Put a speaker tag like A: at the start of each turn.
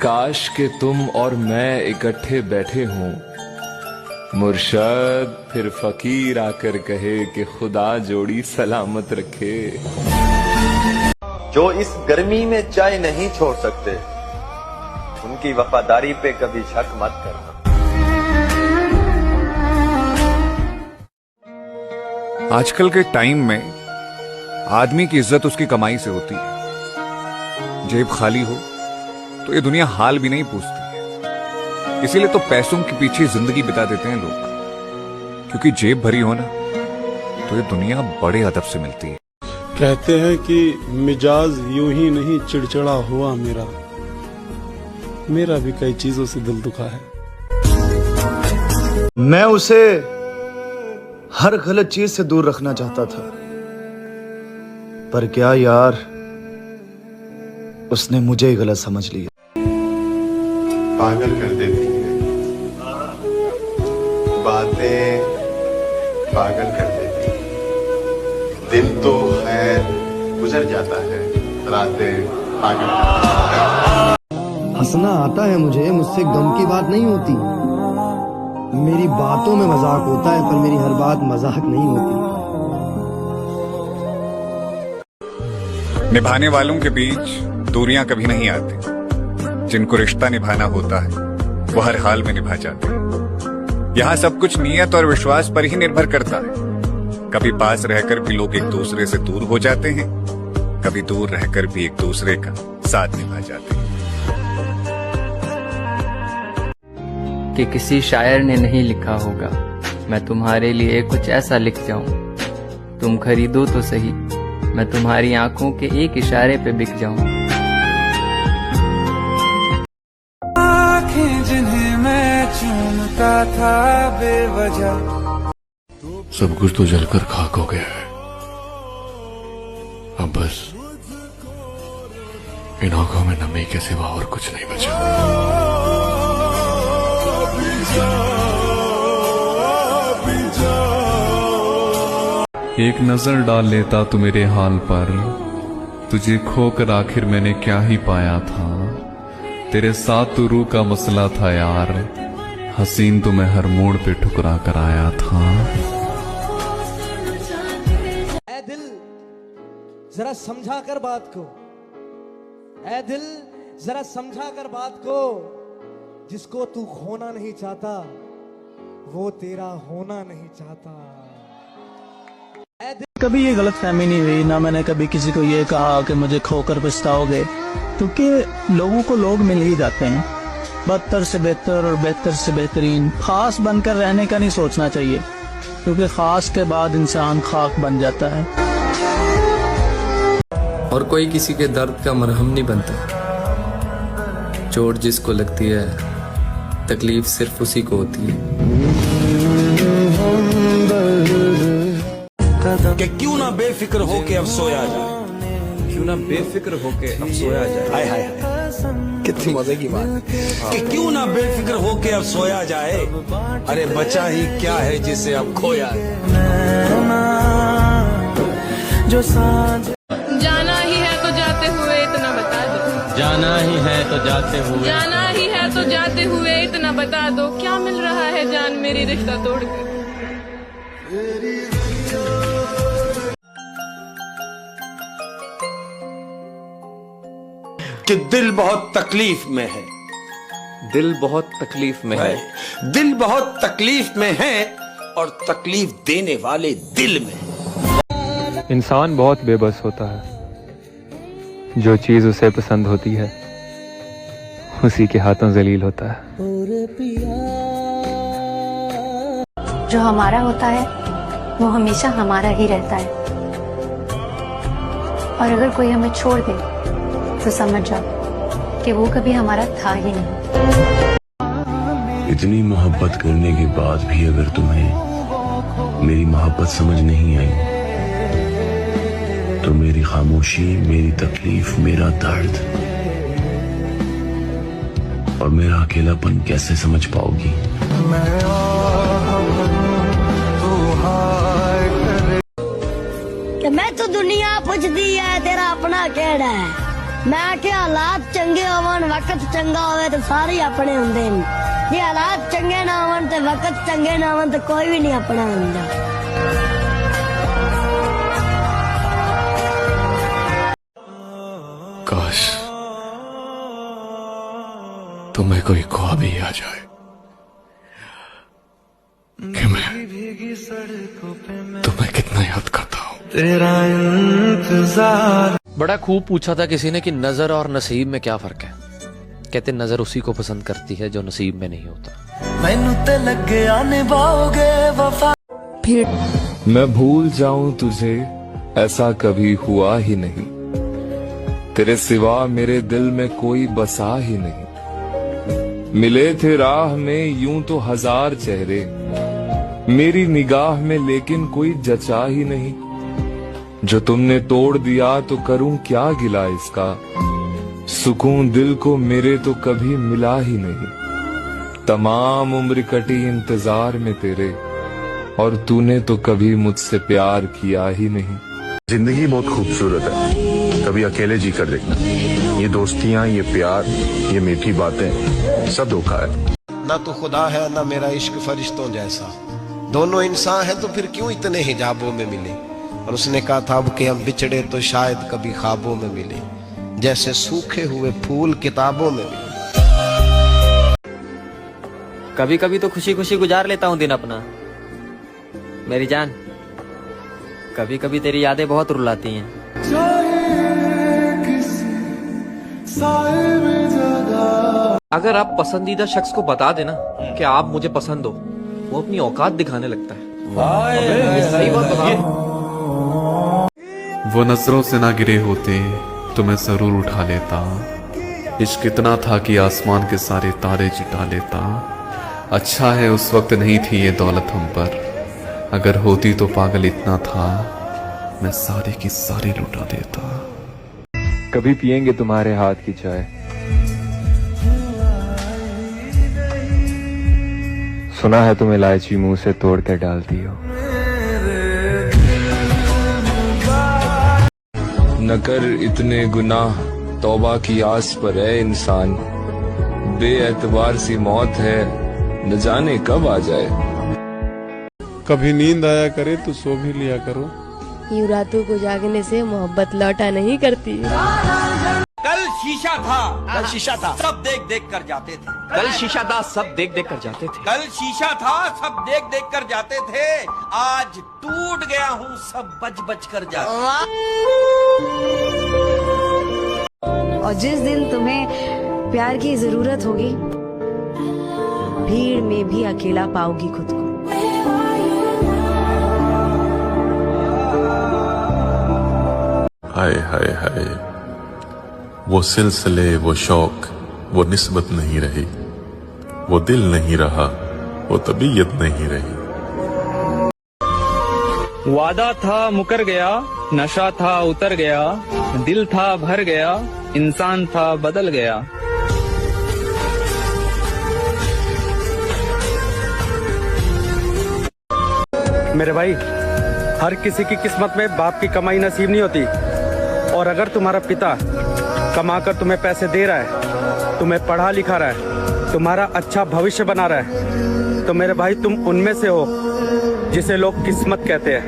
A: काश के तुम और मैं इकट्ठे बैठे हों, मुर्शद फिर फकीर आकर कहे कि खुदा जोड़ी सलामत रखे।
B: जो इस गर्मी में चाय नहीं छोड़ सकते, उनकी वफादारी पे कभी शक मत करना।
C: आजकल के टाइम में आदमी की इज्जत उसकी कमाई से होती है। जेब खाली हो तो ये दुनिया हाल भी नहीं पूछती है। इसीलिए तो पैसों के पीछे जिंदगी बिता देते हैं लोग, क्योंकि जेब भरी हो ना तो ये दुनिया बड़े अदब से मिलती है।
D: कहते हैं कि मिजाज यूं ही नहीं चिड़चिड़ा हुआ मेरा भी कई चीजों से दिल दुखा है।
E: मैं उसे हर गलत चीज से दूर रखना चाहता था, पर क्या यार, उसने मुझे ही गलत समझ लिया।
F: पागल कर देती है बातें, पागल कर देती है। दिल तो खैर गुजर जाता है, रातें पागल कर देती है।
G: हंसना आता है मुझसे गम की बात नहीं होती। मेरी बातों में मजाक होता है, पर मेरी हर बात मजाक नहीं होती।
C: निभाने वालों के बीच दूरियां कभी नहीं आती। जिनको रिश्ता निभाना होता है वो हर हाल में निभा जाते हैं। यहाँ सब कुछ नियत और विश्वास पर ही निर्भर करता है। कभी पास रहकर भी लोग एक दूसरे से दूर हो जाते हैं, कभी दूर रहकर भी एक दूसरे का साथ निभा जाते हैं।
H: कि किसी शायर ने नहीं लिखा होगा, मैं तुम्हारे लिए कुछ ऐसा लिख जाऊं, तुम खरीदो तो सही, मैं तुम्हारी आंखों के एक इशारे पे बिक जाऊं।
I: आंखें जिन्हें मैं चूमता था बेवजह,
J: सब कुछ तो जलकर खाक हो गया है। अब बस इन आंखों में नमी के सिवा और कुछ नहीं बचा।
K: एक नजर डाल लेता तू मेरे हाल पर, तुझे खोकर आखिर मैंने क्या ही पाया था। तेरे साथ तो रूह का मसला था यार, हसीन तो मैं हर मोड़ पे ठुकरा कर आया था।
L: ऐ दिल जरा समझा कर बात को, ऐ दिल जरा समझा कर बात को, जिसको तू खोना नहीं चाहता वो तेरा होना नहीं चाहता।
M: कभी ये गलत फहमी नहीं हुई, ना मैंने कभी किसी को ये कहा कि मुझे खोकर पछताओगे, क्योंकि लोगों को लोग मिल ही जाते हैं। बदतर से बेहतर और बेहतर से बेहतरीन खास बनकर रहने का नहीं सोचना चाहिए, क्योंकि खास के बाद इंसान खाक बन जाता है।
H: और कोई किसी के दर्द का मरहम नहीं बनता। चोट जिसको लगती है तकलीफ सिर्फ उसी को होती है।
N: कि क्यों ना बेफिक्र होके अब सोया जाए,
O: क्यों ना बेफिक्र होके अब सोया जाए।
N: हाय हाय हाय, कितनी मजे की बात है। कि क्यों ना बेफिक्र होके अब सोया जाए, अरे बचा ही क्या है जिसे अब खोया है।
I: जो सांझ
P: जाना ही है तो जाते हुए इतना बता दो,
Q: जाना ही है तो जाते हुए,
P: जाना ही है तो जाते हुए इतना बता दो, क्या मिल रहा है जान मेरी रिश्ता तोड़कर।
N: कि दिल बहुत तकलीफ में है,
H: दिल बहुत तकलीफ में है,
N: दिल बहुत तकलीफ में है, और तकलीफ देने वाले दिल में है।
R: इंसान बहुत बेबस होता है, जो चीज उसे पसंद होती है उसी के हाथों जलील होता है।
S: जो हमारा होता है वो हमेशा हमारा ही रहता है, और अगर कोई हमें छोड़ दे तो समझ जाओ कि वो कभी हमारा था ही नहीं।
J: इतनी मोहब्बत करने के बाद भी अगर तुम्हें मेरी मोहब्बत समझ नहीं आई, तो मेरी खामोशी, मेरी तकलीफ, मेरा दर्द और मेरा अकेलापन कैसे समझ पाओगी?
T: मैं तो दुनिया पुछदी है तेरा अपना केड़ा है, मैं क्या हालात चंगे होवन वक्त चंगा होवे तो सारे अपने होंदे ने जे हालात चंगे ना होवन ते वक्त चंगे ना होवन तो कोई भी नहीं अपना होंदा।
A: काश तुम्हें कोई ख्वाब ही आ जाए कि मैं तुम्हें कितना याद करता हूँ।
U: तेरा इंतजार। बड़ा खूब पूछा था किसी ने कि नजर और नसीब में क्या फर्क है। कहते नजर उसी को पसंद करती है जो नसीब में नहीं होता।
I: मैनू ते लगे आने बाओगे वफा।
A: मैं भूल जाऊं तुझे ऐसा कभी हुआ ही नहीं, तेरे सिवा मेरे दिल में कोई बसा ही नहीं। मिले थे राह में यूं तो हजार चेहरे, मेरी निगाह में लेकिन कोई जचा ही नहीं। जो तुमने तोड़ दिया तो करूं क्या गिला इसका, सुकून दिल को मेरे तो कभी मिला ही नहीं। तमाम उम्र कटी इंतजार में तेरे, और तूने तो कभी मुझसे प्यार किया ही नहीं।
J: जिंदगी बहुत खूबसूरत है, कभी अकेले जी कर देखना। ये दोस्तियां, ये प्यार, ये मीठी बातें सब धोखा है।
N: ना तो खुदा है ना मेरा इश्क फरिश्तों जैसा, दोनों इंसान हैं तो फिर क्यों इतने हिजाबों में मिले। और उसने कहा था अब कि हम बिछड़े तो शायद कभी ख्वाबों में मिले, जैसे सूखे हुए फूल किताबों में मिले।
H: कभी कभी तो खुशी खुशी गुजार लेता हूँ दिन अपना मेरी जान, कभी कभी तेरी यादें बहुत रुलाती हैं।
U: अगर आप पसंदीदा शख्स को बता देना कि आप मुझे पसंद हो, वो अपनी औकात दिखाने लगता है। सही बात बता।
K: वो नजरों से ना गिरे होते तो मैं जरूर उठा लेता। इश्क इतना था कि आसमान के सारे तारे जुटा लेता। अच्छा है उस वक्त नहीं थी ये दौलत हम पर, अगर होती तो पागल इतना था मैं सारे की सारी लुटा देता।
R: कभी पिएंगे तुम्हारे हाथ की चाय, सुना है तुम इलायची मुंह से तोड़ कर डालती हो।
A: न कर इतने गुनाह तौबा की आस पर है इंसान, बेएतबार सी मौत है न जाने कब आ जाए।
D: कभी नींद आया करे तो सो भी लिया करो,
V: यूं रातों को जागने से मोहब्बत लौटा नहीं करती।
W: कल शीशा था सब देख देख कर जाते थे।
U: कल शीशा था सब देख देख कर जाते थे।
W: कल शीशा था सब देख देख कर जाते थे। आज टूट गया हूँ सब बच बच कर जाते।
S: और जिस दिन तुम्हें प्यार की जरूरत होगी, भीड़ में भी अकेला पाओगी खुद को।
F: हाय हाय हाय, वो सिलसिले, वो शौक, वो निस्बत नहीं रही, वो दिल नहीं रहा, वो तबीयत नहीं रही।
X: वादा था मुकर गया, नशा था उतर गया, दिल था भर गया, इंसान था बदल गया।
Y: मेरे भाई, हर किसी की किस्मत में बाप की कमाई नसीब नहीं होती। और अगर तुम्हारा पिता कमाकर तुम्हें पैसे दे रहा है, तुम्हें पढ़ा लिखा रहा है, तुम्हारा अच्छा भविष्य बना रहा है, तो मेरे भाई तुम उनमें से हो जिसे लोग किस्मत कहते हैं।